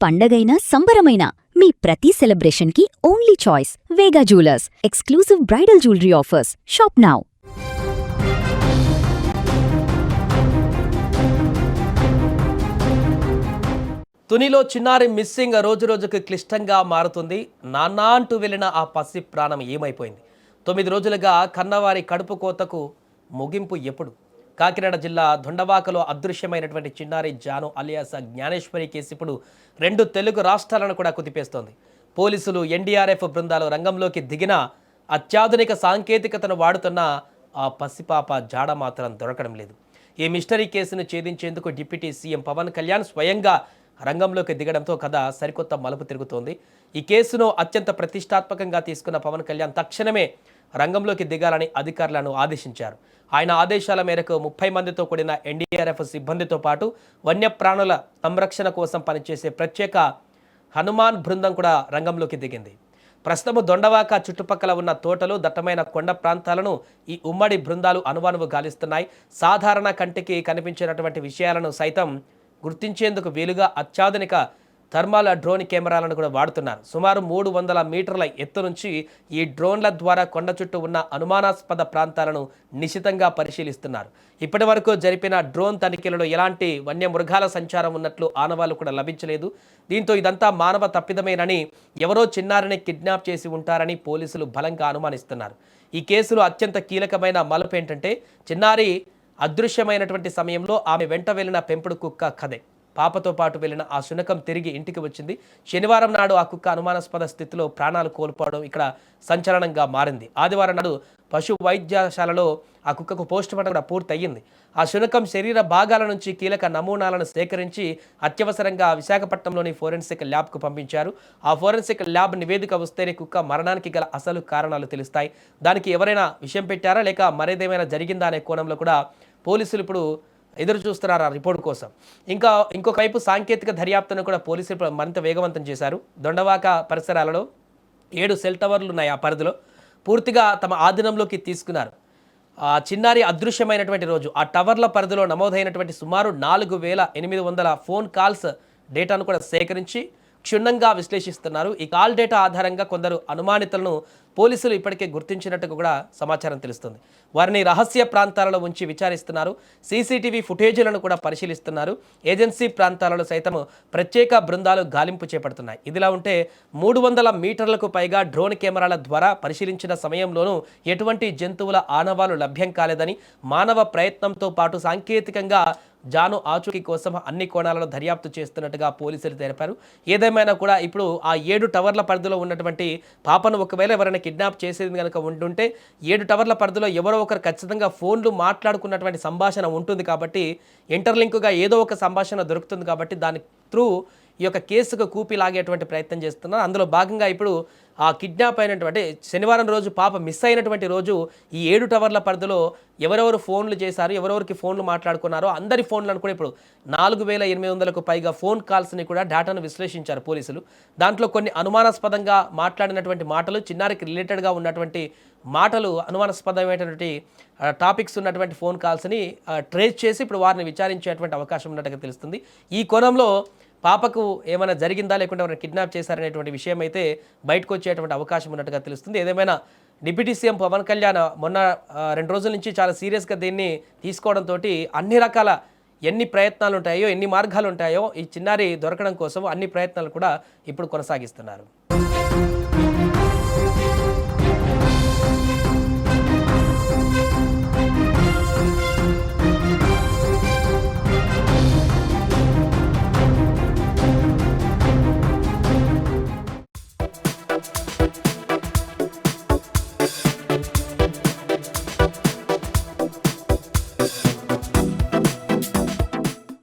పండగైనా సంబరమైనా మీ ప్రతి సెలబ్రేషన్కి only choice Vega jewellers. Exclusive bridal jewellery offers. Shop now. తునిలో చిన్నారి మిస్సింగ్ రోజురోజుకు క్లిష్టంగా మారుతుంది. నాన్నా అంటూ వెళ్ళిన ఆ పసి ప్రాణం ఏమైపోయింది? 9 రోజులుగా కన్నవారి కడుపు కోతకు ముగింపు ఎప్పుడు? కాకినాడ జిల్లా దొండవాకలో అదృశ్యమైనటువంటి చిన్నారి జాను అలియాస్ జ్ఞానేశ్వరి కేసు ఇప్పుడు 2 తెలుగు రాష్ట్రాలను కూడా కుదిపేస్తోంది. పోలీసులు, ఎన్డీఆర్ఎఫ్ బృందాలు రంగంలోకి దిగిన అత్యాధునిక సాంకేతికతను వాడుతున్న ఆ పసిపాప జాడ మాత్రం దొరకడం లేదు. ఈ మిస్టరీ కేసును ఛేదించేందుకు డిప్యూటీ సీఎం పవన్ కళ్యాణ్ స్వయంగా రంగంలోకి దిగడంతో కథ సరికొత్త మలుపు తిరుగుతోంది. ఈ కేసును అత్యంత ప్రతిష్టాత్మకంగా తీసుకున్న పవన్ కళ్యాణ్ తక్షణమే రంగంలోకి దిగాలని అధికారులను ఆదేశించారు. ఆయన ఆదేశాల మేరకు 30 మందితో కూడిన ఎన్డీఆర్ఎఫ్ సిబ్బందితో పాటు వన్యప్రాణుల సంరక్షణ కోసం పనిచేసే ప్రత్యేక హనుమాన్ బృందం కూడా రంగంలోకి దిగింది. ప్రస్తుతం దొండవాక చుట్టుపక్కల ఉన్న తోటలు, దట్టమైన కొండ ప్రాంతాలను ఈ ఉమ్మడి బృందాలు అనువనువు గాలిస్తున్నాయి. సాధారణ కంటికి కనిపించినటువంటి విషయాలను సైతం గుర్తించేందుకు వీలుగా అత్యాధునిక థర్మల్ డ్రోన్ కెమెరాలను కూడా వాడుతున్నారు. సుమారు 300 మీటర్ల ఎత్తు నుంచి ఈ డ్రోన్ల ద్వారా కొండ చుట్టూ ఉన్న అనుమానాస్పద ప్రాంతాలను నిశితంగా పరిశీలిస్తున్నారు. ఇప్పటి వరకు జరిపిన డ్రోన్ తనిఖీలలో ఎలాంటి వన్యమృగాల సంచారం ఉన్నట్లు ఆనవాళ్లు కూడా లభించలేదు. దీంతో ఇదంతా మానవ తప్పిదమేనని, ఎవరో చిన్నారిని కిడ్నాప్ చేసి ఉంటారని పోలీసులు బలంగా అనుమానిస్తున్నారు. ఈ కేసులో అత్యంత కీలకమైన మలుపు ఏంటంటే, చిన్నారి అదృశ్యమైనటువంటి సమయంలో ఆమె వెంట వెళ్లిన పెంపుడు కుక్క కథే. పాపతో పాటు వెళ్లిన ఆ శునకం తిరిగి ఇంటికి వచ్చింది. శనివారం నాడు ఆ కుక్క అనుమానాస్పద స్థితిలో ప్రాణాలు కోల్పోవడం ఇక్కడ సంచలనంగా మారింది. ఆదివారం నాడు పశు వైద్యశాలలో ఆ కుక్కకు పోస్టుమార్టం కూడా పూర్తయింది. ఆ శునకం శరీర భాగాల నుంచి కీలక నమూనాలను సేకరించి అత్యవసరంగా విశాఖపట్నంలోని ఫోరెన్సిక్ ల్యాబ్కు పంపించారు. ఆ ఫోరెన్సిక్ ల్యాబ్ నివేదిక వస్తేనే కుక్క మరణానికి గల అసలు కారణాలు తెలుస్తాయి. దానికి ఎవరైనా విషయం పెట్టారా లేక మరేదేమైనా జరిగిందా అనే కోణంలో కూడా పోలీసులు ఇప్పుడు ఎదురు చూస్తున్నారు ఆ రిపోర్ట్ కోసం. ఇంకొక వైపు సాంకేతిక దర్యాప్తును కూడా పోలీసులు మరింత వేగవంతం చేశారు. దొండవాక పరిసరాలలో 7 సెల్ టవర్లు ఉన్నాయి. ఆ పరిధిలో పూర్తిగా తమ ఆధీనంలోకి తీసుకున్నారు. ఆ చిన్నారి అదృశ్యమైనటువంటి రోజు ఆ టవర్ల పరిధిలో నమోదైనటువంటి సుమారు 4800 ఫోన్ కాల్స్ డేటాను కూడా సేకరించి క్షుణ్ణంగా విశ్లేషిస్తున్నారు. ఈ కాల్ డేటా ఆధారంగా కొందరు అనుమానితులను పోలీసులు ఇప్పటికే గుర్తించినట్టుగా కూడా సమాచారం తెలుస్తుంది. వారిని రహస్య ప్రాంతాలలో ఉంచి విచారిస్తున్నారు. సీసీటీవీ ఫుటేజీలను కూడా పరిశీలిస్తున్నారు. ఏజెన్సీ ప్రాంతాలలో సైతం ప్రత్యేక బృందాలు గాలింపు చేపడుతున్నాయి. ఇదిలా ఉంటే 300 మీటర్లకు పైగా డ్రోన్ కెమెరాల ద్వారా పరిశీలించిన సమయంలోనూ ఎటువంటి జంతువుల ఆనవాలు లభ్యం కాలేదని, మానవ ప్రయత్నంతో పాటు సాంకేతికంగా జాను ఆచూకీ కోసం అన్ని కోణాలలో దర్యాప్తు చేస్తున్నట్టుగా పోలీసులు తెలిపారు. ఏదేమైనా కూడా ఇప్పుడు ఆ 7 టవర్ల పరిధిలో ఉన్నటువంటి పాపను ఒకవేళ ఎవరైనా కిడ్నాప్ చేసేది కనుక ఉంటుంటే 7 టవర్ల పరిధిలో ఎవరో ఒకరు ఖచ్చితంగా ఫోన్లు మాట్లాడుకున్నటువంటి సంభాషణ ఉంటుంది కాబట్టి, ఇంటర్లింకుగా ఏదో ఒక సంభాషణ దొరుకుతుంది కాబట్టి దాని త్రూ ఈ యొక్క కేసుకు కూపి లాగేటువంటి ప్రయత్నం చేస్తున్నారు. అందులో భాగంగా ఇప్పుడు ఆ కిడ్నాప్ అయినటువంటి శనివారం రోజు పాప మిస్ అయినటువంటి రోజు ఈ 7 టవర్ల పరిధిలో ఎవరెవరు ఫోన్లు చేశారు, ఎవరెవరికి ఫోన్లు మాట్లాడుకున్నారో అందరి ఫోన్లను కూడా ఇప్పుడు 4800కు పైగా ఫోన్ కాల్స్ని కూడా డేటాను విశ్లేషించారు పోలీసులు. దాంట్లో కొన్ని అనుమానాస్పదంగా మాట్లాడినటువంటి మాటలు, చిన్నారికి రిలేటెడ్గా ఉన్నటువంటి మాటలు, అనుమానాస్పదమైనటువంటి టాపిక్స్ ఉన్నటువంటి ఫోన్ కాల్స్ని ట్రేస్ చేసి ఇప్పుడు వారిని విచారించేటువంటి అవకాశం ఉన్నట్టుగా తెలుస్తుంది. ఈ కోణంలో పాపకు ఏమైనా జరిగిందా లేకుంటే ఎవరైనా కిడ్నాప్ చేశారనేటువంటి విషయం అయితే బయటకు వచ్చేటువంటి అవకాశం ఉన్నట్టుగా తెలుస్తుంది. ఏదేమైనా డిప్యూటీ సీఎం పవన్ కళ్యాణ్ మొన్న 2 రోజుల నుంచి చాలా సీరియస్గా దీన్ని తీసుకోవడంతో అన్ని రకాల ఎన్ని ప్రయత్నాలు ఉంటాయో, ఎన్ని మార్గాలు ఉంటాయో ఈ చిన్నారి దొరకడం కోసం అన్ని ప్రయత్నాలు కూడా ఇప్పుడు కొనసాగిస్తున్నారు.